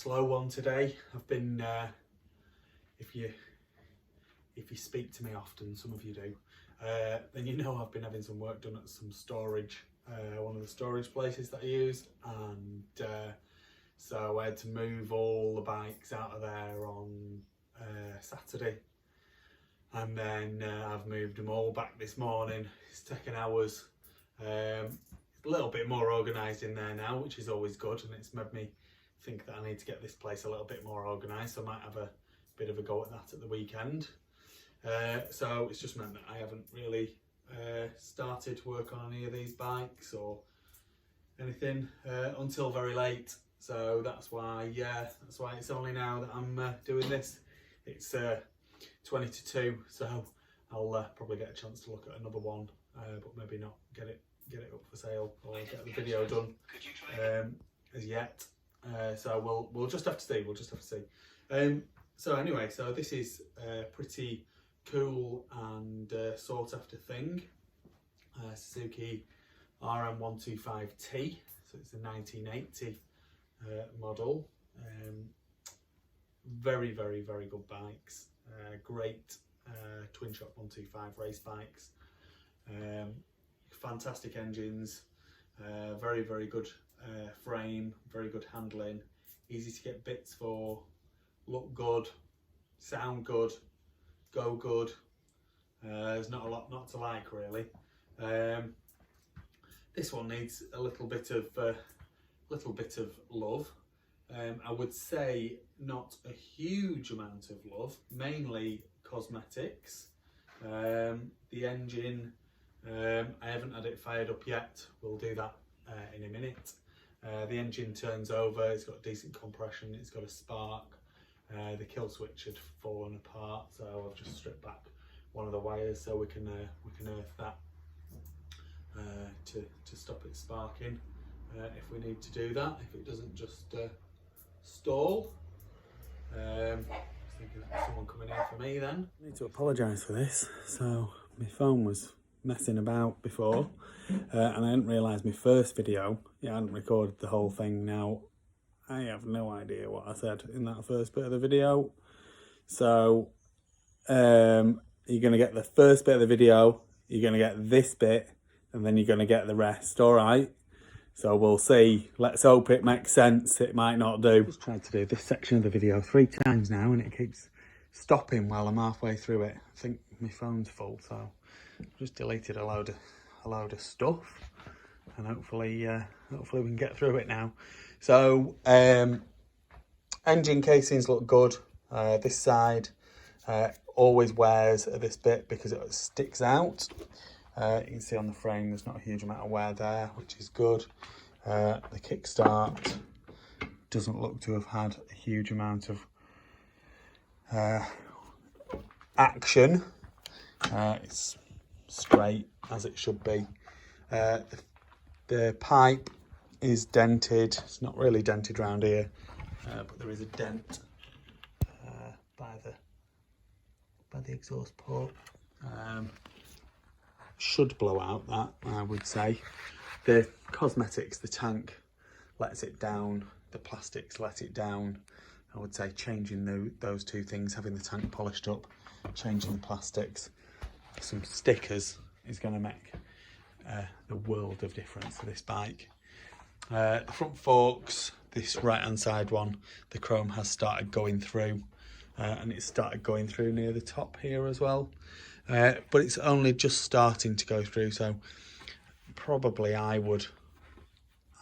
slow one today. I've been, if you speak to me often, some of you do, then you know I've been having some work done at some storage, one of the storage places that I use, and so I had to move all the bikes out of there on Saturday, and then I've moved them all back this morning. It's taken hours. A little bit more organised in there now, which is always good, and it's made me think that I need to get this place a little bit more organised, so I might have a bit of a go at that at the weekend. So it's just meant that I haven't really started work on any of these bikes or anything until very late, so that's why it's only now that I'm doing this. It's 20 to 2, so I'll probably get a chance to look at another one, but maybe not get it up for sale or get the video done as yet. So we'll just have to see. So anyway, so this is a pretty cool and sought after thing. Suzuki RM125t. So it's a 1980 model. Very good bikes. Great twin shock 125 race bikes. Fantastic engines. Very good frame. Very good handling. Easy to get bits for. Look good. Sound good. Go good. There's not a lot not to like, really. This one needs a little bit of love. I would say not a huge amount of love, mainly cosmetics. The engine, I haven't had it fired up yet. We'll do that in a minute. The engine turns over. It's got decent compression. It's got a spark. The kill switch had fallen apart, so I've just stripped back one of the wires so we can earth that to stop it sparking if we need to do that, if it doesn't just stall. I was thinking of someone coming in for me then. I need to apologise for this. So my phone was messing about before, and I didn't realise my first video, I hadn't recorded the whole thing. Now I have no idea what I said in that first bit of the video. So you're going to get the first bit of the video, you're going to get this bit, and then you're going to get the rest, alright? So we'll see. Let's hope it makes sense. It might not do. I've just tried to do this section of the video 3 times now, and it keeps stopping while I'm halfway through it. I think my phone's full, so I've just deleted a load of stuff, and hopefully we can get through it now. So engine casings look good. This side always wears at this bit because it sticks out. You can see on the frame there's not a huge amount of wear there, which is good. The kickstart doesn't look to have had a huge amount of action. It's straight as it should be. The pipe is dented. It's not really dented around here, but there is a dent by the exhaust port. Should blow out that, I would say. The cosmetics, the tank lets it down, the plastics let it down. I would say changing those two things, having the tank polished up, changing the plastics, some stickers is going to make the world of difference to this bike. The front forks, this right hand side one, the chrome has started going through, and it's started going through near the top here as well. But it's only just starting to go through, so probably I would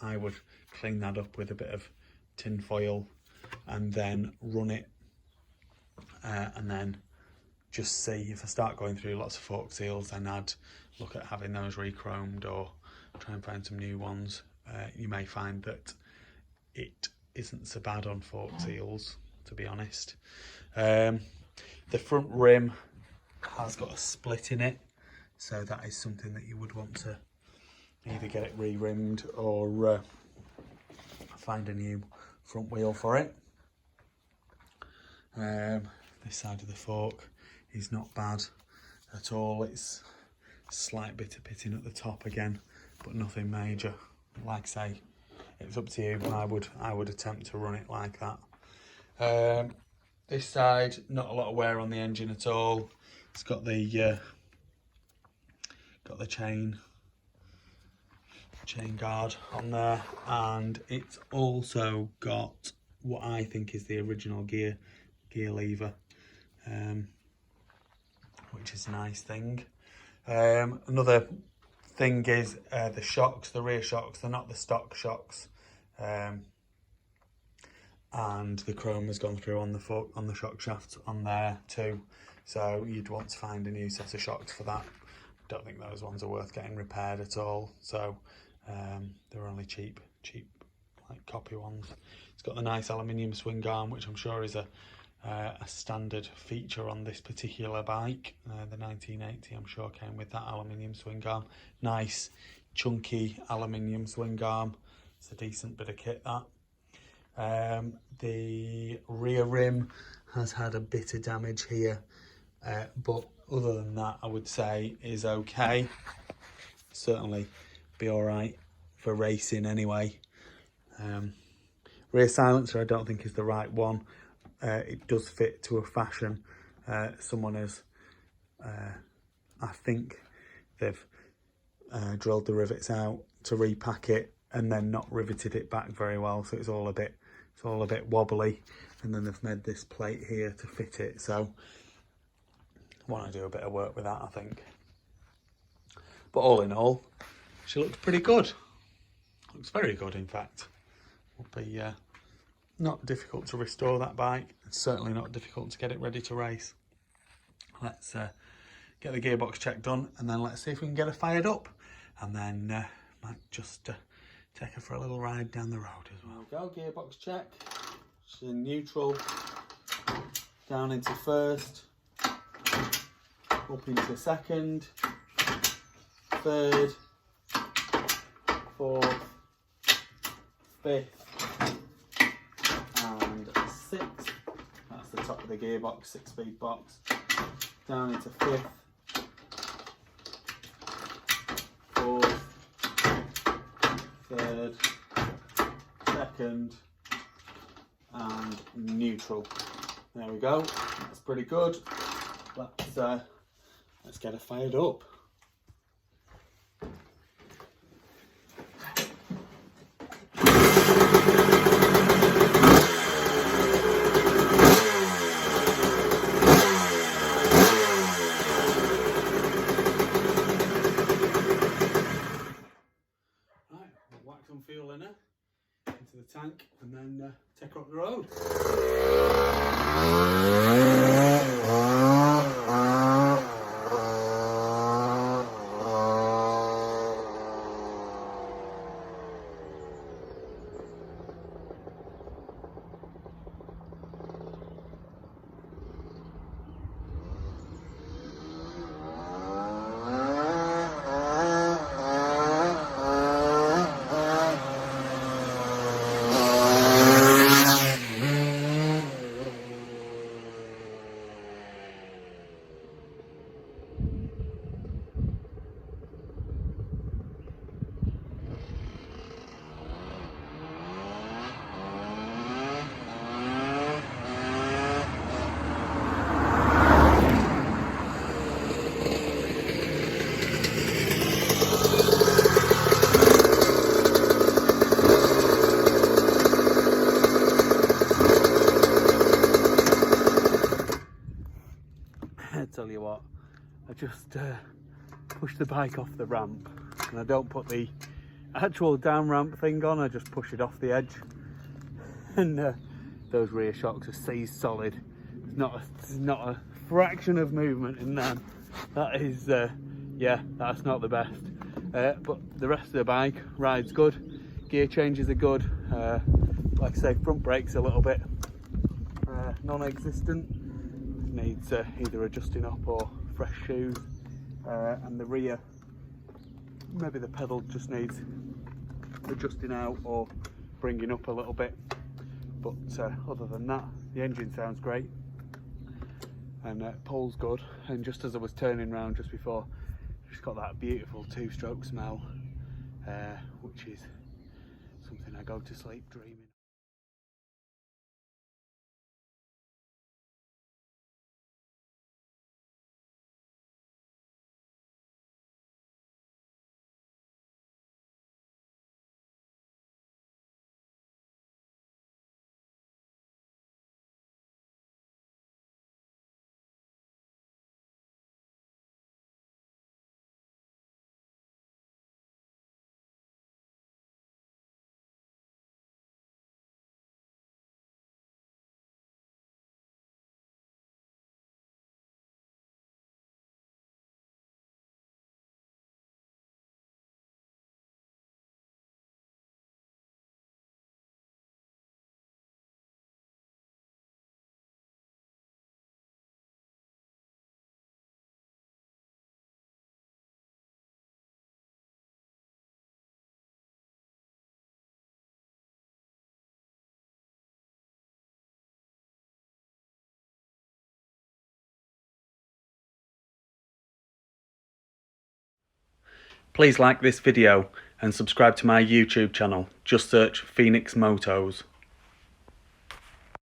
clean that up with a bit of tin foil and then run it, and then just see if I start going through lots of fork seals, then I'd look at having those re-chromed or try and find some new ones. You may find that it isn't so bad on fork seals, to be honest. The front rim has got a split in it, so that is something that you would want to either get it re-rimmed or find a new front wheel for it. This side of the fork is not bad at all. It's a slight bit of pitting at the top again, but nothing major. Like I say, it's up to you. I would attempt to run it like that. This side, not a lot of wear on the engine at all. It's got the chain guard on there, and it's also got what I think is the original gear lever, which is a nice thing. Another thing is the shocks, the rear shocks. They're not the stock shocks, and the chrome has gone through on the shock shaft on there too, so you'd want to find a new set of shocks for that. Don't think those ones are worth getting repaired at all, so they're only cheap like copy ones. It's got the nice aluminium swing arm, which I'm sure is a standard feature on this particular bike. The 1980 I'm sure came with that aluminium swing arm. Nice chunky aluminium swing arm. It's a decent bit of kit, that. The rear rim has had a bit of damage here, but other than that I would say is okay. Certainly be alright for racing anyway. Rear silencer I don't think is the right one. It does fit to a fashion. Someone has, I think they've drilled the rivets out to repack it and then not riveted it back very well, so it's all a bit wobbly, and then they've made this plate here to fit it, so I want to do a bit of work with that, I think. But all in all, she looks pretty good. Looks very good, in fact. Will be not difficult to restore that bike. It's certainly not difficult to get it ready to race. Let's get the gearbox check done, and then let's see if we can get her fired up, and then might just take her for a little ride down the road as well. There we go, gearbox check. She's in neutral, down into first, up into second, third, fourth, fifth, and sixth. That's the top of the gearbox, 6-speed box. Down into fifth, fourth, third, second, and neutral. There we go. That's pretty good. Let's get her fired up. Some fuel in her into the tank, and then take her up the road. Tell you what, I just push the bike off the ramp, and I don't put the actual down ramp thing on, I just push it off the edge, and those rear shocks are seized solid. There's not a fraction of movement in them. That is yeah, that's not the best, but the rest of the bike rides good. Gear changes are good. Like I say, front brakes a little bit non-existent. Needs either adjusting up or fresh shoes, and the rear, maybe the pedal just needs adjusting out or bringing up a little bit, but other than that, the engine sounds great, and pulls good, and just as I was turning around just before, just got that beautiful two-stroke smell, which is something I go to sleep dreaming. Please like this video and subscribe to my YouTube channel. Just search Phoenix Motos.